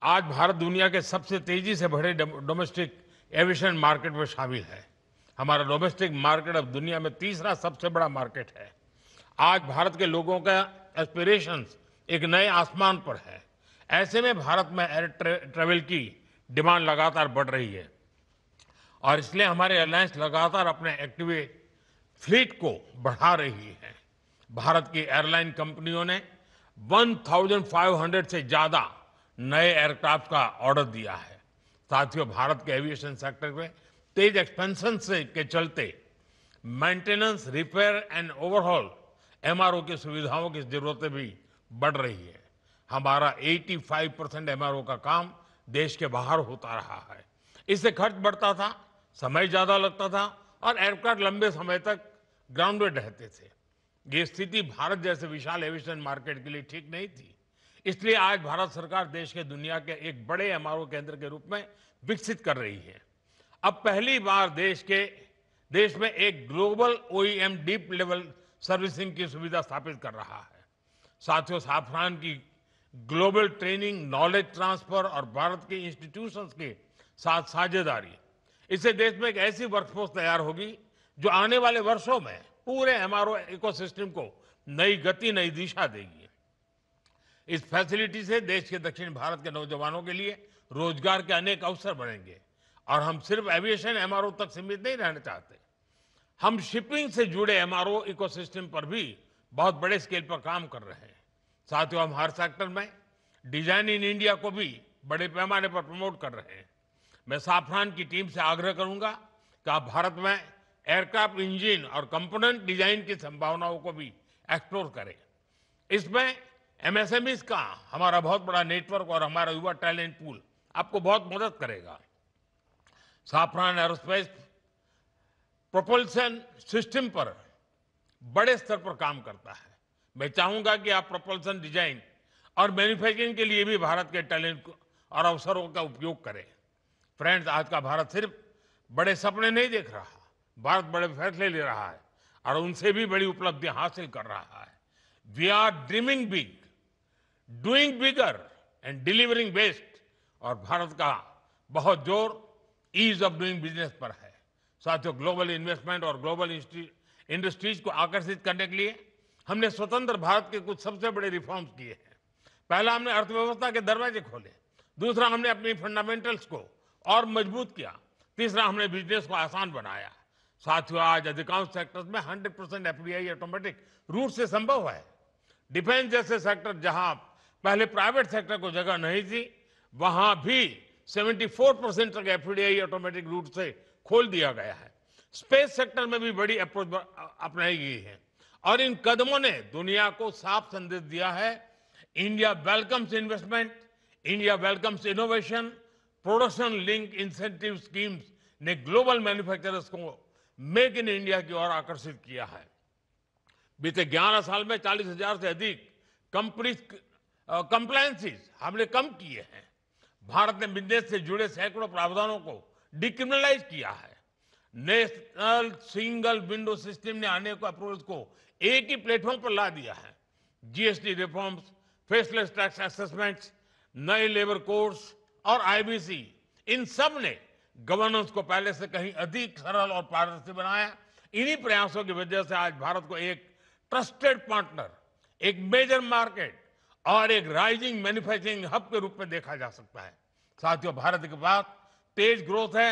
आज भारत दुनिया के सबसे तेजी से बढ़े डोमेस्टिक एविएशन मार्केट में शामिल है। हमारा डोमेस्टिक मार्केट अब दुनिया में तीसरा सबसे बड़ा मार्केट है। आज भारत के लोगों का एस्पिरेशंस एक नए आसमान पर है। ऐसे में भारत में एयर ट्रेवल की डिमांड लगातार बढ़ रही है और इसलिए हमारे एयरलाइंस लगातार अपने एक्टिव फ्लीट को बढ़ा रही है। भारत की एयरलाइन कंपनियों ने 1500 से ज्यादा नए एयरक्राफ्ट का ऑर्डर दिया है। साथियों, भारत के एविएशन सेक्टर में तेज एक्सपेंशन से के चलते maintenance, repair and overhaul MRO की सुविधाओं की जरूरतें भी बढ़ रही है। हमारा 85% एमआरओ का काम देश के बाहर होता रहा है। इससे खर्च बढ़ता था, समय ज्यादा लगता था और एयरक्राफ्ट लंबे समय तक ग्राउंडेड रहते थे। ये स्थिति भारत जैसे विशाल एविएशन मार्केट के लिए ठीक नहीं थी। इसलिए आज भारत सरकार देश के दुनिया के एक बड़े एमआरओ केंद्र के रूप में विकसित कर रही है। अब पहली बार देश में एक global OEM deep level servicing की सुविधा स्थापित कर रहा है। साथियों, साफरान की ग्लोबल ट्रेनिंग, नॉलेज ट्रांसफर और भारत के इंस्टीट्यूशंस के साथ साझेदारी, इससे देश में एक ऐसी वर्कफोर्स तैयार होगी जो आने वाले वर्षों में पूरे एमआरओ इकोसिस्टम को नई गति, नई दिशा देगी। इस फैसिलिटी से देश के दक्षिण भारत के नौजवानों के लिए रोजगार के अनेक अवसर बढ़ेंगे और हम सिर्फ एविएशन एमआरओ तक सीमित नहीं रहना चाहते। हम शिपिंग से जुड़े एमआरओ इकोसिस्टम पर भी बहुत बड़े स्केल पर काम कर रहे हैं। साथियों, हम हर सेक्टर में डिजाइन इन इंडिया को भी बड़े पैमाने पर प्रमोट कर रहे हैं। मैं साफरान की टीम से आग्रह करूंगा कि आप भारत में एयरक्राफ्ट इंजन और कंपोनेंट डिजाइन की संभावनाओं को भी एक्सप्लोर करें। इसमें एमएसएमईज का हमारा बहुत बड़ा नेटवर्क और हमारा युवा टैलेंट पूल आपको बहुत मदद करेगा। साफरान एरोस्पेस प्रोपल्शन सिस्टम पर बड़े स्तर पर काम करता है। मैं चाहूंगा कि आप प्रोपल्शन डिजाइन और मैन्युफैक्चरिंग के लिए भी भारत के टैलेंट और अवसरों का उपयोग करें। फ्रेंड्स, आज का भारत सिर्फ बड़े सपने नहीं देख रहा, भारत बड़े फैसले ले रहा है और उनसे भी बड़ी उपलब्धियां हासिल कर रहा है। We are dreaming big, doing bigger and delivering best. और भारत का बहुत जोर ईज ऑफ डूइंग बिजनेस पर है। साथियों, ग्लोबल इन्वेस्टमेंट और ग्लोबल इंडस्ट्रीज को आकर्षित करने के लिए हमने स्वतंत्र भारत के कुछ सबसे बड़े रिफॉर्म्स किए हैं। पहला, हमने अर्थव्यवस्था के दरवाजे खोले। दूसरा, हमने अपनी फंडामेंटल्स को और मजबूत किया। तीसरा, हमने बिजनेस को आसान बनाया। साथियों, आज अधिकांश सेक्टर्स में 100% एफडीआई ऑटोमेटिक रूट से संभव है। डिफेंस जैसे सेक्टर जहां पहले प्राइवेट सेक्टर को जगह नहीं थी, वहां भी 74% तक एफडीआई ऑटोमेटिक रूट से खोल दिया गया है। स्पेस सेक्टर में भी बड़ी अप्रोच अपनाई गई है और इन कदमों ने दुनिया को साफ संदेश दिया है, India welcomes investment, India welcomes innovation. Production link incentive schemes ने ग्लोबल मैन्युफैक्चरर्स को मेक इन इंडिया की ओर आकर्षित किया है। बीते 11 साल में 40,000 से अधिक कंप्लायंसेस हमने कम किए हैं। भारत ने बिजनेस से जुड़े सैकड़ों प्रावधानों को डिक्रिमिनलाइज किया है। नेशनल सिंगल विंडो सिस्टम ने अनेक अप्रोच को एक ही प्लेटफॉर्म पर ला दिया है। GST reforms, faceless tax assessments, नए लेबर कोड्स और आईबीसी, इन सब ने गवर्नेंस को पहले से कहीं अधिक सरल और पारदर्शी बनाया। इन्हीं प्रयासों की वजह से आज भारत को एक ट्रस्टेड पार्टनर, एक मेजर मार्केट और एक राइजिंग मैन्युफैक्चरिंग हब के रूप में देखा जा सकता है। साथियों, भारत के पास तेज ग्रोथ है,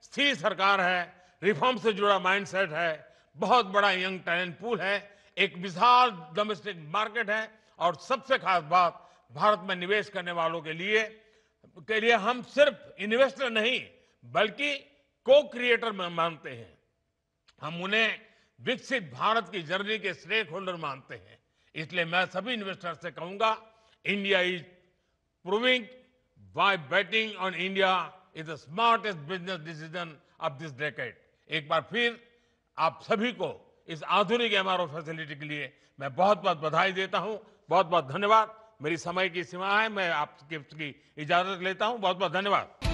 स्थिर सरकार है, रिफॉर्म से जुड़ा माइंडसेट है, बहुत बड़ा यंग टैलेंट पूल है, एक विशाल डोमेस्टिक मार्केट है और सबसे खास बात, भारत में निवेश करने वालों के लिए हम सिर्फ इन्वेस्टर नहीं बल्कि को क्रिएटर मानते हैं। हम उन्हें विकसित भारत की जर्नी के स्टेक होल्डर मानते हैं। इसलिए मैं सभी इन्वेस्टर्स से कहूंगा, India is proving why betting on India is the smartest business decision of this decade. एक बार फिर आप सभी को इस आधुनिक एमआरओ फैसिलिटी के लिए मैं बहुत बहुत बधाई देता हूं। बहुत बहुत धन्यवाद। मेरी समय की सीमा है, मैं आपकी इजाजत लेता हूं। बहुत बहुत धन्यवाद।